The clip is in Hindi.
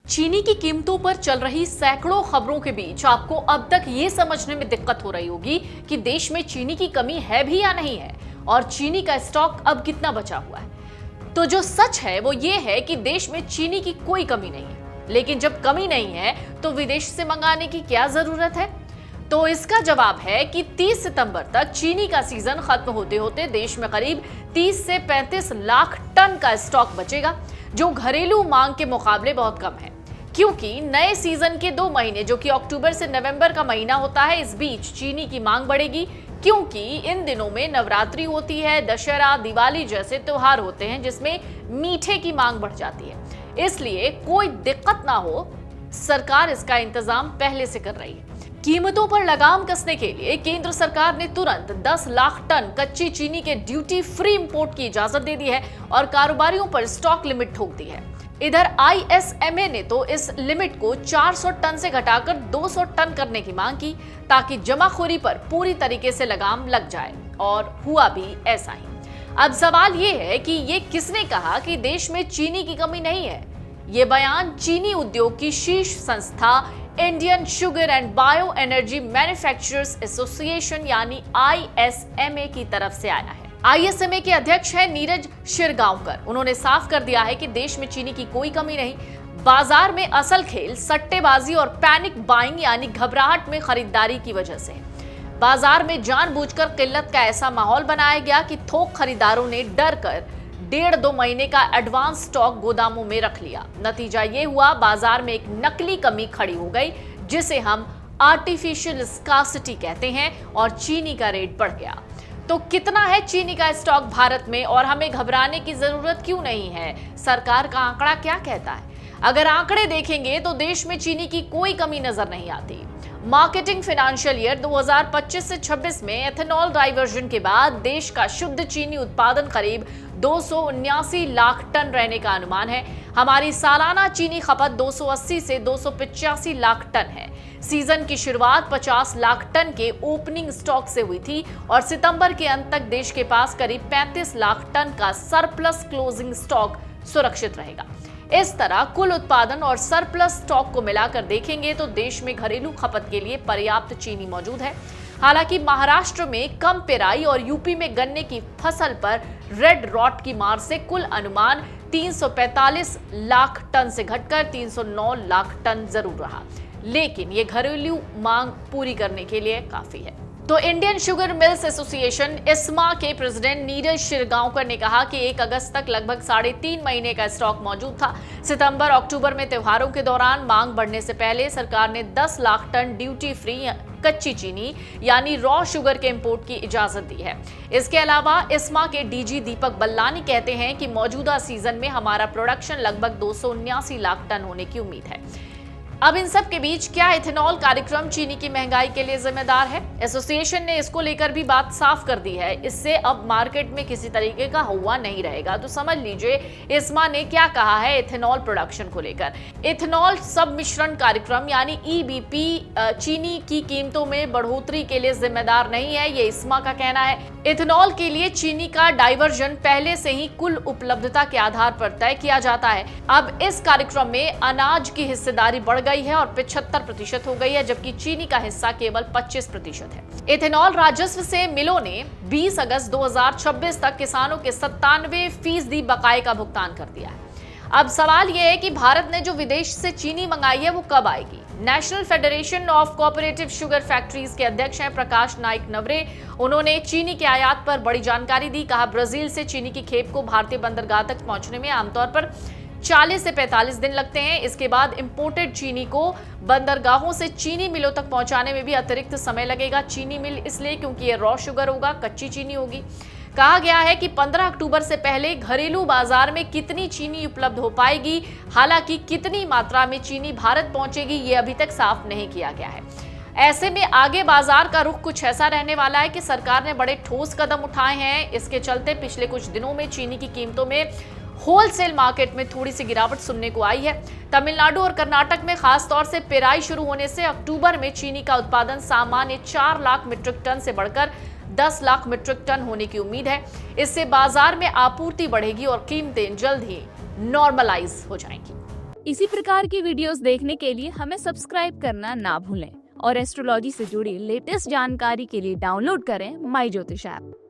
चीनी की कीमतों पर चल रही सैकड़ों खबरों के बीच आपको अब तक ये समझने में दिक्कत हो रही होगी कि देश में चीनी की कमी है भी या नहीं है और चीनी का स्टॉक अब कितना बचा हुआ है। तो जो सच है वो ये है कि देश में चीनी की कोई कमी नहीं है, लेकिन जब कमी नहीं है तो विदेश से मंगाने की क्या जरूरत है? तो इसका जवाब है कि 30 सितंबर तक चीनी का सीजन खत्म होते होते देश में करीब 30 से 35 लाख टन का स्टॉक बचेगा, जो घरेलू मांग के मुकाबले बहुत कम है। क्योंकि नए सीजन के 2 महीने जो कि अक्टूबर से नवंबर का महीना होता है, इस बीच चीनी की मांग बढ़ेगी, क्योंकि इन दिनों में नवरात्रि होती है, दशहरा, दिवाली जैसे त्योहार होते हैं जिसमें मीठे की मांग बढ़ जाती है। इसलिए कोई दिक्कत ना हो, सरकार इसका इंतजाम पहले से कर रही है। कीमतों पर लगाम कसने के लिए केंद्र सरकार ने तुरंत 10 लाख टन कच्ची चीनी के ड्यूटी फ्री इंपोर्ट की इजाजत दे दी है और कारोबारियों पर स्टॉक लिमिट ठोक दी है। इधर आईएसएमए ने तो इस लिमिट को 400 टन से घटाकर 200 टन करने की मांग की, ताकि जमाखोरी पर पूरी तरीके से लगाम लग जाए, और हुआ भी ऐसा ही। अब सवाल ये है कि ये किसने कहा कि देश में चीनी की कमी नहीं है? ये बयान चीनी उद्योग की शीर्ष संस्था Indian sugar and bio energy manufacturers association यानी आईएसएमए की तरफ से आया है। आईएसएमए के अध्यक्ष हैं नीरज शिरगांवकर। उन्होंने साफ कर दिया है कि देश में चीनी की कोई कमी नहीं। बाजार में असल खेल सट्टेबाजी और पैनिक बाइंग यानी घबराहट में खरीदारी की वजह से है। बाजार में जानबूझकर किल्लत का ऐसा माहौल बनाया गया कि थोक खरीदारों ने डर कर 1.5-2 महीने का एडवांस स्टॉक गोदामों में रख लिया। नतीजा ये हुआ, बाजार में एक नकली कमी खड़ी हो गई, जिसे हम आर्टिफिशियल स्कार्सिटी कहते हैं, और चीनी का रेट बढ़ गया। तो कितना है चीनी का स्टॉक भारत में और हमें घबराने की जरूरत क्यों नहीं है? सरकार का आंकड़ा क्या कहता है? अगर आंकड़े देखेंगे तो देश में चीनी की कोई कमी नजर नहीं आती। मार्केटिंग फाइनेंशियल ईयर 2025 से 26 में एथेनॉल डाइवर्जन के बाद देश का शुद्ध चीनी उत्पादन करीब 279 लाख टन रहने का अनुमान है। हमारी सालाना चीनी खपत 280 से 285 लाख टन है। सीजन की शुरुआत 50 लाख टन के ओपनिंग स्टॉक से हुई थी और सितंबर के अंत तक देश के पास करीब 35 लाख टन का सरप्लस क्लोजिंग स्टॉक सुरक्षित रहेगा। इस तरह कुल उत्पादन और सरप्लस स्टॉक को मिलाकर देखेंगे तो देश में घरेलू खपत के लिए पर्याप्त चीनी मौजूद है। हालांकि महाराष्ट्र में कम पेराई और यूपी में गन्ने की फसल पर रेड रॉट की मार से कुल अनुमान 345 लाख टन से घटकर 309 लाख टन जरूर रहा, लेकिन ये घरेलू मांग पूरी करने के लिए काफी है। तो इंडियन शुगर मिल्स एसोसिएशन इस्मा के प्रेसिडेंट नीरज शिरगांवकर ने कहा कि 1 अगस्त तक लगभग 3.5 महीने का स्टॉक मौजूद था। सितंबर अक्टूबर में त्योहारों के दौरान मांग बढ़ने से पहले सरकार ने 10 लाख टन ड्यूटी फ्री कच्ची चीनी यानी रॉ शुगर के इंपोर्ट की इजाजत दी है। इसके अलावा इस्मा के डीजी दीपक बल्लानी कहते हैं कि मौजूदा सीजन में हमारा प्रोडक्शन लगभग 279 लाख टन होने की उम्मीद है। अब इन सब के बीच क्या इथेनॉल कार्यक्रम चीनी की महंगाई के लिए जिम्मेदार है? एसोसिएशन ने इसको लेकर भी बात साफ कर दी है। इससे अब मार्केट में किसी तरीके का हुआ नहीं रहेगा। तो समझ लीजिए इस्मा ने क्या कहा है इथेनॉल प्रोडक्शन को लेकर। इथेनॉल सब मिश्रण कार्यक्रम यानी ईबीपी चीनी की कीमतों में बढ़ोतरी के लिए जिम्मेदार नहीं है, ये इस्मा का कहना है। इथेनॉल के लिए चीनी का डाइवर्जन पहले से ही कुल उपलब्धता के आधार पर तय किया जाता है। अब इस कार्यक्रम में अनाज की हिस्सेदारी बढ़ गई है और 75% हो गई है, जबकि चीनी का हिस्सा केवल 25% है। इथेनॉल राजस्व से मिलों ने 20 अगस्त 2026 तक किसानों के 97% बकाये का भुगतान कर दिया है। अब सवाल यह है कि भारत ने जो विदेश से चीनी मंगाई है वो कब आएगी? National federation of cooperative sugar factories के अध्यक्ष हैं प्रकाश नाइक नवरे। उन्होंने चीनी के आयात पर बड़ी जानकारी दी। कहा, ब्राजील से चीनी की खेप को भारतीय बंदरगाह तक पहुंचने में आमतौर पर 40 से 45 दिन लगते हैं। इसके बाद इंपोर्टेड चीनी को बंदरगाहों से चीनी मिलों तक पहुंचाने में भी अतिरिक्त समय लगेगा। चीनी मिल इसलिए क्योंकि ये रॉ शुगर होगा, कच्ची चीनी होगी। कहा गया है कि 15 अक्टूबर से पहले घरेलू बाजार में कितनी चीनी उपलब्ध हो पाएगी, हालांकि कितनी मात्रा में चीनी भारत पहुंचेगी ये अभी तक साफ नहीं किया गया है। ऐसे में आगे बाजार का रुख कुछ ऐसा रहने वाला है कि सरकार ने बड़े ठोस कदम उठाए हैं। इसके चलते पिछले कुछ दिनों में चीनी की कीमतों में होलसेल मार्केट में थोड़ी सी गिरावट सुनने को आई है। तमिलनाडु और कर्नाटक में खास तौर से पेराई शुरू होने से अक्टूबर में चीनी का उत्पादन सामान्य 4 लाख मीट्रिक टन से बढ़कर 10 लाख मीट्रिक टन होने की उम्मीद है। इससे बाजार में आपूर्ति बढ़ेगी और कीमतें जल्द ही नॉर्मलाइज हो जाएंगी। इसी प्रकार की वीडियोस देखने के लिए हमें सब्सक्राइब करना ना भूलें और एस्ट्रोलॉजी से जुड़ी लेटेस्ट जानकारी के लिए डाउनलोड करें माई ज्योतिष ऐप।